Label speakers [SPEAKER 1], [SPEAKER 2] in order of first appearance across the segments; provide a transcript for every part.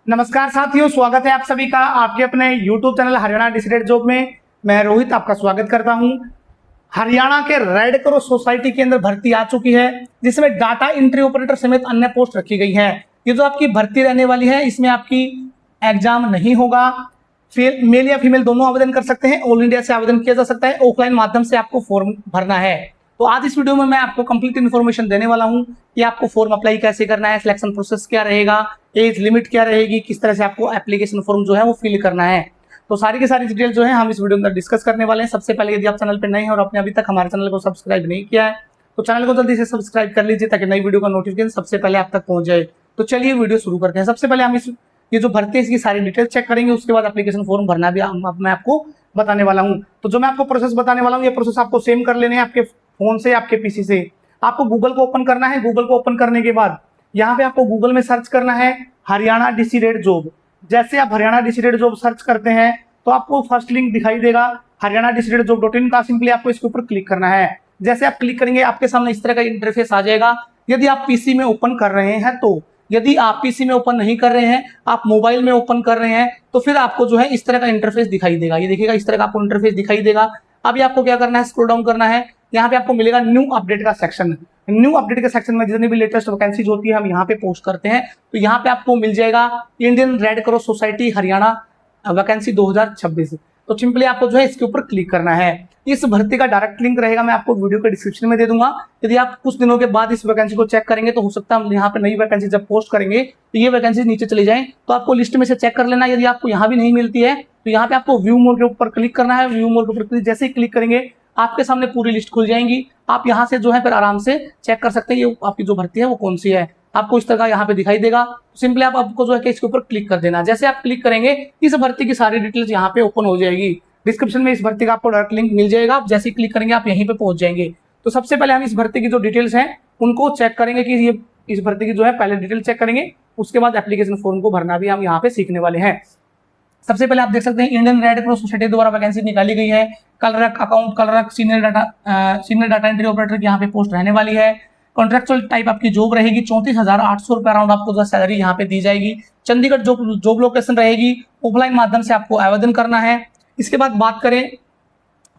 [SPEAKER 1] नमस्कार साथियों, स्वागत है आप सभी का आपके अपने YouTube channel Haryana decided job में। मैं रोहित आपका स्वागत करता हूं। हरियाणा के रेड क्रॉस सोसाइटी के अंदर भर्ती आ चुकी है, जिसमें डाटा एंट्री ऑपरेटर समेत अन्य पोस्ट रखी गई है। ये जो आपकी भर्ती रहने वाली है, इसमें आपकी एग्जाम नहीं होगा। मेल या फीमेल दोनों आवेदन कर सकते हैं। ऑल इंडिया से आवेदन किया जा सकता है। ऑफलाइन माध्यम से आपको फॉर्म भरना है। तो आज इस वीडियो में मैं आपको कंप्लीट इन्फॉर्मेशन देने वाला हूं कि आपको फॉर्म अप्लाई कैसे करना है, सिलेक्शन प्रोसेस क्या रहेगा, एज लिमिट क्या रहेगी, किस तरह से आपको एप्लीकेशन फॉर्म जो है वो फिल करना है। तो सारी की सारी डिटेल जो है हम इस वीडियो में डिस्कस करने वाले हैं। सबसे पहले यदि आप चैनल पर नए हैं और आपने अभी तक हमारे चैनल को सब्सक्राइब नहीं किया है तो चैनल को जल्दी से सब्सक्राइब कर लीजिए, ताकि नई वीडियो का नोटिफिकेशन सबसे पहले आप तक पहुंच जाए। तो चलिए वीडियो शुरू करते हैं। सबसे पहले हम ये जो भर्ती है इसकी सारी डिटेल चेक करेंगे, उसके बाद एप्लीकेशन फॉर्म भरना भी मैं आपको बताने वाला हूं। तो जो मैं आपको प्रोसेस बताने वाला हूं, ये प्रोसेस आपको सेम कर लेने हैं आपके फोन से, आपके पीसी से। आपको गूगल को ओपन करना है। गूगल को ओपन करने के बाद यहाँ पे आपको गूगल में सर्च करना है हरियाणा डिसाइडेड जॉब। जैसे आप हरियाणा डिसाइडेड जॉब सर्च करते हैं तो आपको फर्स्ट लिंक दिखाई देगा हरियाणा डिसाइडेड जॉब.in का। सिंपली आपको इसके ऊपर क्लिक करना है। जैसे आप क्लिक करेंगे आपके सामने इस तरह का इंटरफेस आ जाएगा। यदि आप पीसी में ओपन कर रहे हैं तो, यदि आप पीसी में ओपन नहीं कर रहे हैं, आप मोबाइल में ओपन कर रहे हैं, तो फिर आपको जो है इस तरह का इंटरफेस दिखाई देगा। ये देखिएगा, इस तरह का आपको इंटरफेस दिखाई देगा। अभी आपको क्या करना है, स्क्रॉल डाउन करना है। यहाँ पे आपको मिलेगा न्यू अपडेट का सेक्शन। न्यू अपडेट के सेक्शन में जितनी भी लेटेस्ट वैकेंसीज होती है हम यहाँ पे पोस्ट करते हैं। तो यहाँ पे आपको मिल जाएगा Indian red cross society Haryana vacancy 2026। तो सिंपली आपको जो है इसके ऊपर क्लिक करना है। इस भर्ती का डायरेक्ट लिंक रहेगा, मैं आपको वीडियो के डिस्क्रिप्शन में दे दूंगा। यदि आप कुछ दिनों के बाद इस वैकेंसी को चेक करेंगे तो हो सकता है हम यहाँ पे नई वैकेंसी जब पोस्ट करेंगे तो ये वैकेंसी नीचे चली जाए, तो आपको लिस्ट में से चेक कर लेना। यदि आपको यहाँ भी नहीं मिलती है तो यहाँ पे आपको व्यू मोर के ऊपर क्लिक करना है। व्यू मोर के ऊपर जैसे ही क्लिक करेंगे आपके सामने पूरी लिस्ट खुल जाएंगी। आप यहाँ से जो है फिर आराम से चेक कर सकते हैं ये आपकी जो भर्ती है वो कौन सी है। आपको इस तरह का यहाँ पे दिखाई देगा। सिंपली आपको जो है इसके ऊपर क्लिक कर देना। जैसे आप क्लिक करेंगे इस भर्ती की सारी डिटेल्स यहाँ पे ओपन हो जाएगी। डिस्क्रिप्शन में इस भर्ती का आपको डायरेक्ट लिंक मिल जाएगा। आप जैसे ही क्लिक करेंगे आप यहीं पे पहुंच जाएंगे। तो सबसे पहले हम इस भर्ती की जो डिटेल्स हैं उनको चेक करेंगे कि ये इस भर्ती की जो है पहले डिटेल चेक करेंगे, उसके बाद एप्लीकेशन फॉर्म को भरना भी हम यहाँ पे सीखने वाले हैं। सबसे पहले आप देख सकते हैं इंडियन रेड क्रॉस सोसाइटी द्वारा वैकेंसी निकाली गई है। Clerk account clerk senior data entry operator की यहाँ पे पोस्ट रहने वाली है। कॉन्ट्रेक्चुअल टाइप आपकी जॉब रहेगी। 34,800 रुपए अराउंड आपको जो सैलरी यहाँ पे दी जाएगी। चंडीगढ़ जॉब लोकेशन रहेगी। ऑफलाइन माध्यम से आपको आवेदन करना है। इसके बाद बात करें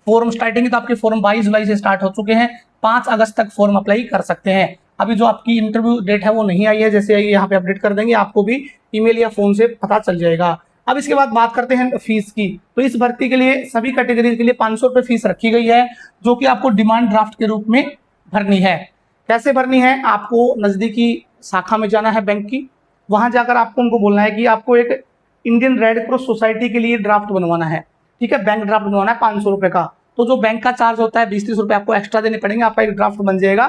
[SPEAKER 1] फॉर्म स्टार्टिंग, तो आपके फॉर्म 22 जुलाई से स्टार्ट हो चुके हैं। 5 अगस्त तक फॉर्म अप्लाई कर सकते हैं। अभी जो आपकी इंटरव्यू डेट है वो नहीं आई है, जैसे यहाँ पे अपडेट कर देंगे आपको भी ईमेल या फोन से पता चल जाएगा। अब इसके बाद बात करते हैं फीस की। तो इस भर्ती के लिए सभी कैटेगरी के लिए 500 रुपए फीस रखी गई है, जो कि आपको डिमांड ड्राफ्ट के रूप में भरनी है। कैसे भरनी है, आपको नजदीकी शाखा में जाना है बैंक की। वहां जाकर आपको उनको बोलना है कि आपको एक इंडियन रेड क्रॉस सोसाइटी के लिए ड्राफ्ट बनवाना है। ठीक है, बैंक ड्राफ्ट बनवाना है 500 रुपए का। तो जो बैंक का चार्ज होता है 20-30 रुपए आपको एक्स्ट्रा देने पड़ेंगे, आपका एक ड्राफ्ट बन जाएगा।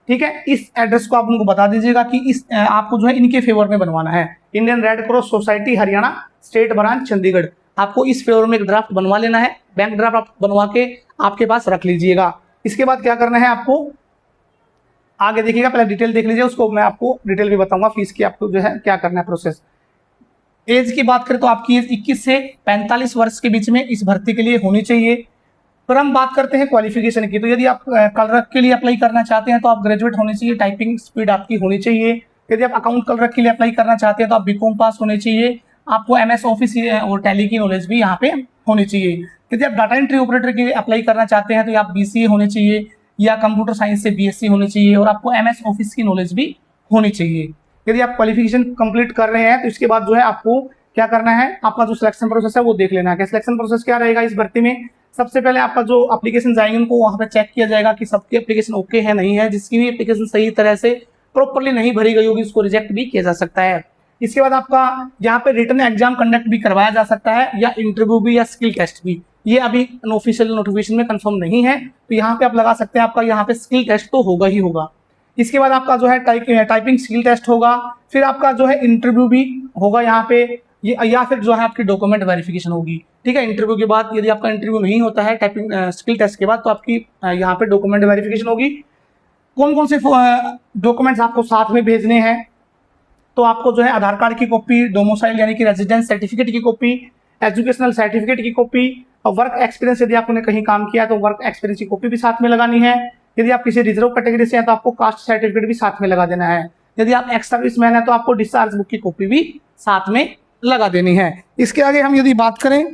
[SPEAKER 1] ठीक है, इस एड्रेस को आप उनको बता दीजिएगा कि इस आपको जो है इनके फेवर में बनवाना है। Indian red cross society Haryana state branch Chandigarh. आपको इस फेवर में एक ड्राफ्ट बनवा लेना है। बैंक ड्राफ्ट आप बनवा के आपके पास रख लीजिएगा। इसके बाद क्या करना है, आपको आगे देखिएगा, पहले डिटेल देख लीजिए, उसको मैं आपको डिटेल भी बताऊंगा फीस की आपको जो है क्या करना है प्रोसेस। एज की बात करें तो आपकी एज 21 से 45 वर्ष के बीच में इस भर्ती के लिए होनी चाहिए। फिर हम बात करते हैं क्वालिफिकेशन की। तो यदि आप क्लर्क के लिए अप्लाई करना चाहते हैं तो आप ग्रेजुएट होने चाहिए। टाइपिंग स्पीड आपकी होनी चाहिए। यदि आप अकाउंट क्लर्क के लिए अप्लाई करना चाहते हैं तो आप बीकॉम पास होने चाहिए। आपको MS ऑफिस और टैली की नॉलेज भी यहाँ पे होनी चाहिए। यदि आप डाटा एंट्री ऑपरेटर के लिए अप्लाई करना चाहते हैं तो आप BCA होने चाहिए या कंप्यूटर साइंस से BSc होने चाहिए, और आपको MS ऑफिस की नॉलेज भी होनी चाहिए। यदि आप क्वालिफिकेशन कंप्लीट कर रहे हैं तो इसके बाद जो है आपको क्या करना है, आपका जो सिलेक्शन प्रोसेस है वो देख लेना है। सिलेक्शन प्रोसेस क्या रहेगा इस भर्ती में, सबसे पहले आपका जो एप्लीकेशन जाएंगे उनको वहां पे चेक किया जाएगा कि सबकी एप्लीकेशन ओके है नहीं है। जिसकी भी एप्लीकेशन सही तरह से प्रॉपरली नहीं भरी गई होगी उसको रिजेक्ट भी किया जा सकता है। इसके बाद आपका यहाँ पे रिटन एग्जाम कंडक्ट भी करवाया जा सकता है, या इंटरव्यू भी, या स्किल टेस्ट भी। ये अभी ऑफिशियल नोटिफिकेशन में कंफर्म नहीं है, तो यहाँ पे आप लगा सकते हैं आपका यहाँ पे स्किल टेस्ट तो होगा ही होगा। इसके बाद आपका जो है टाइपिंग स्किल टेस्ट होगा। फिर आपका जो है इंटरव्यू भी होगा यहाँ पे, या फिर जो है आपकी डॉक्यूमेंट वेरिफिकेशन होगी। ठीक है, इंटरव्यू के बाद यदि आपका इंटरव्यू नहीं होता है टाइपिंग स्किल टेस्ट के बाद तो आपकी यहाँ पे डॉक्यूमेंट वेरिफिकेशन होगी। कौन कौन से डॉक्यूमेंट्स आपको साथ में भेजने हैं, तो आपको जो है आधार कार्ड की कॉपी, डोमिसाइल यानी कि रेजिडेंस सर्टिफिकेट की कॉपी, एजुकेशनल सर्टिफिकेट की कॉपी, और वर्क एक्सपीरियंस यदि आपने कहीं काम किया तो वर्क एक्सपीरियंस की कॉपी भी साथ में लगानी है। यदि आप किसी रिजर्व कैटेगरी से हैं तो आपको कास्ट सर्टिफिकेट भी साथ में लगा देना है। यदि आप एक्स सर्विस मैन है तो आपको डिस्चार्ज बुक की कॉपी भी साथ में लगा देनी है। इसके आगे हम यदि बात करें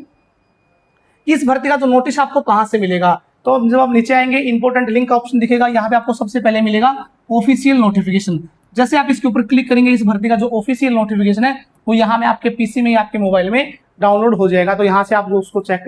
[SPEAKER 1] इस भर्ती का जो नोटिस आपको कहां से मिलेगा, तो जब आप नीचे आएंगे इंपोर्टेंट लिंक का ऑप्शन दिखेगा, यहाँ पे आपको सबसे पहले मिलेगा ऑफिशियल नोटिफिकेशन। जैसे आप इसके ऊपर क्लिक करेंगे इस भर्ती का जो ऑफिशियल नोटिफिकेशन है वो यहाँ में आपके पीसी में या आपके मोबाइल में डाउनलोड हो जाएगा, तो यहाँ से आप उसको चेक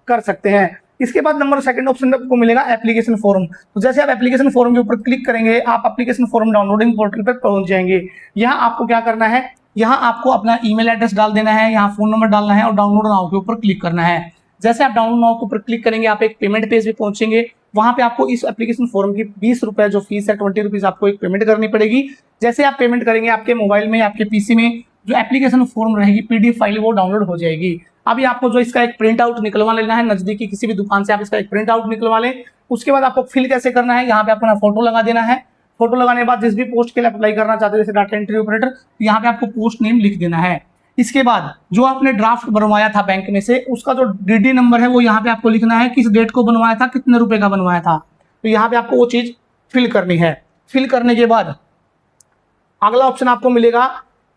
[SPEAKER 1] कर सकते हैं। इसके बाद नंबर सेकंड ऑप्शन आपको मिलेगा एप्लीकेशन फॉर्म। तो जैसे आप एप्लीकेशन फॉर्म के ऊपर क्लिक करेंगे आप एप्लीकेशन फॉर्म डाउनलोडिंग पोर्टल पर पहुंच जाएंगे। यहाँ आपको क्या करना है, यहाँ आपको अपना ईमेल एड्रेस डाल देना है, यहाँ फोन नंबर डालना है और डाउनलोड नाउ के ऊपर क्लिक करना है। जैसे आप डाउनलोड नाउ के ऊपर क्लिक करेंगे आप एक पेमेंट पेज पे पहुंचेंगे, वहां पे आपको इस एप्लीकेशन फॉर्म की 20 रुपए जो फीस है 20 रुपीज आपको एक पेमेंट करनी पड़ेगी। जैसे आप पेमेंट करेंगे आपके मोबाइल में आपके पीसी में जो एप्लीकेशन फॉर्म रहेगी पीडीएफ फाइल वो डाउनलोड हो जाएगी। अभी आपको जो इसका एक प्रिंट आउट निकलवा लेना है, नजदीकी किसी भी दुकान से आप इसका एक प्रिंट आउट निकलवा लें। उसके बाद आपको फिल कैसे करना है, यहाँ पे अपना फोटो लगा देना है। फोटो लगाने के बाद जिस भी पोस्ट के लिए अप्लाई करना चाहते हैं जैसे डाटा एंट्री ऑपरेटर, यहाँ पे आपको पोस्ट नेम लिख देना है। इसके बाद जो आपने ड्राफ्ट बनवाया था बैंक में से उसका जो डीडी नंबर है वो यहाँ पे आपको लिखना है, किस डेट को बनवाया था, कितने रुपए का बनवाया था, तो यहाँ पे आपको वो चीज फिल करनी है। फिल करने के बाद अगला ऑप्शन आपको मिलेगा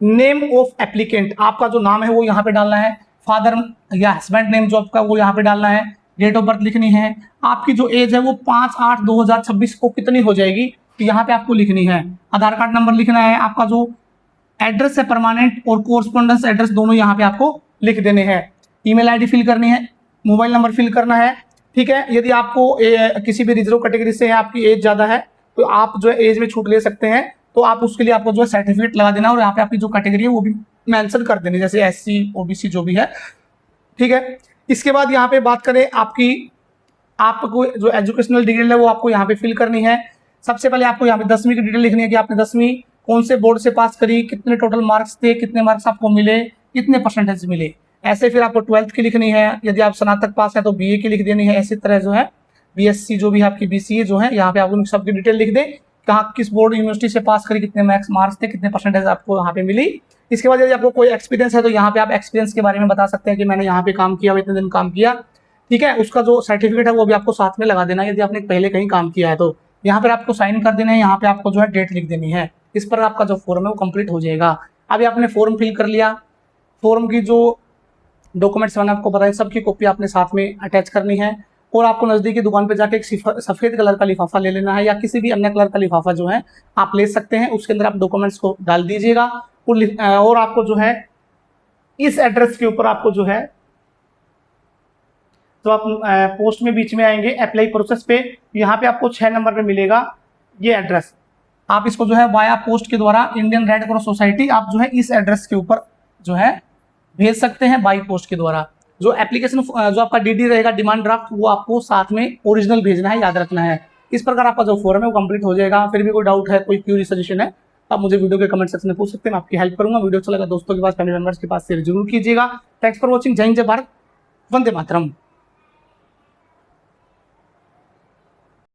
[SPEAKER 1] नेम ऑफ एप्लीकेंट। आपका जो नाम है वो यहाँ पे डालना है, फादर या हस्बैंड नेम जो आपका वो यहाँ पे डालना है, डेट ऑफ बर्थ लिखनी है, आपकी जो एज है वो 5/8/2026 को कितनी हो जाएगी तो यहाँ पे आपको लिखनी है, आधार कार्ड नंबर लिखना है, आपका जो एड्रेस है परमानेंट और कोरस्पोंडेंस एड्रेस दोनों यहाँ पे आपको लिख देने हैं, ईमेल आईडी फिल करनी है, मोबाइल नंबर फिल करना है। ठीक है, यदि आपको किसी भी रिजर्व कैटेगरी से है, आपकी एज ज्यादा है तो आप जो है एज में छूट ले सकते हैं, तो आप उसके लिए आपको जो है सर्टिफिकेट लगा देना और यहाँ पे आपकी जो कैटेगरी है वो भी मेंशन कर देनी, जैसे एससी ओबीसी जो भी है। ठीक है, इसके बाद यहाँ पे बात करें आपको जो एजुकेशनल डिटेल है वो आपको यहाँ पे फिल करनी है। सबसे पहले आपको यहाँ पे 10वीं की डिटेल लिखनी है कि आपने 10वीं कौन से बोर्ड से पास करी, कितने टोटल मार्क्स थे, कितने मार्क्स आपको मिले, कितने परसेंटेज मिले। ऐसे फिर आपको 12th की लिखनी है, यदि आप स्नातक पास है तो बीए की लिख देनी है। इसी तरह जो है बीएससी जो भी है आपकी बीसीए जो है, यहाँ पे आप सबकी डिटेल लिख दें, कहाँ किस बोर्ड यूनिवर्सिटी से पास करी, कितने मार्क्स थे, कितने परसेंटेज आपको यहाँ पे मिली। इसके बाद यदि आपको कोई एक्सपीरियंस है तो यहाँ पे आप एक्सपीरियंस के बारे में बता सकते हैं कि मैंने यहाँ पे काम किया, इतने दिन काम किया। ठीक है, उसका जो सर्टिफिकेट है वो भी आपको साथ में लगा देना है, यदि आपने पहले कहीं काम किया है तो यहाँ पर आपको साइन कर देना है, यहाँ पे आपको जो है डेट लिख देनी है। इस पर आपका जो फॉर्म है वो कंप्लीट हो जाएगा। अभी आपने फॉर्म फिल कर लिया, फॉर्म की जो डॉक्यूमेंट्स मैंने आपको बताया सबकी कॉपी आपने साथ में अटैच करनी है और आपको नजदीकी दुकान पे जाके एक सफेद कलर का लिफाफा ले लेना है या किसी भी अन्य कलर का लिफाफा जो है आप ले सकते हैं, उसके अंदर आप डॉक्यूमेंट्स को डाल दीजिएगा और आपको जो है इस एड्रेस के ऊपर आपको जो है तो आप पोस्ट में बीच में आएंगे अप्लाई प्रोसेस पे, यहाँ पे आपको 6 नंबर पे मिलेगा ये एड्रेस। आप इसको जो है वाया पोस्ट के द्वारा इंडियन रेड क्रॉस सोसाइटी आप जो है इस एड्रेस के ऊपर जो है भेज सकते हैं बाई पोस्ट के द्वारा। जो एप्लीकेशन जो आपका डीडी रहेगा डिमांड ड्राफ्ट वो आपको साथ में ओरिजिनल भेजना है, याद रखना है। इस प्रकार आपका जो फॉर्म है वो कंप्लीट हो जाएगा। फिर भी कोई डाउट है, कोई क्यूरी सजेशन है, आप मुझे वीडियो के कमेंट सेक्शन में पूछ सकते हैं, मैं आपकी हेल्प करूंगा। वीडियो अच्छा लगा दोस्तों के पास, फैमिली मेंबर्स के पास शेयर जरूर कीजिएगा। Thanks for watching. जय हिंद, जय भारत, वंदे मातरम।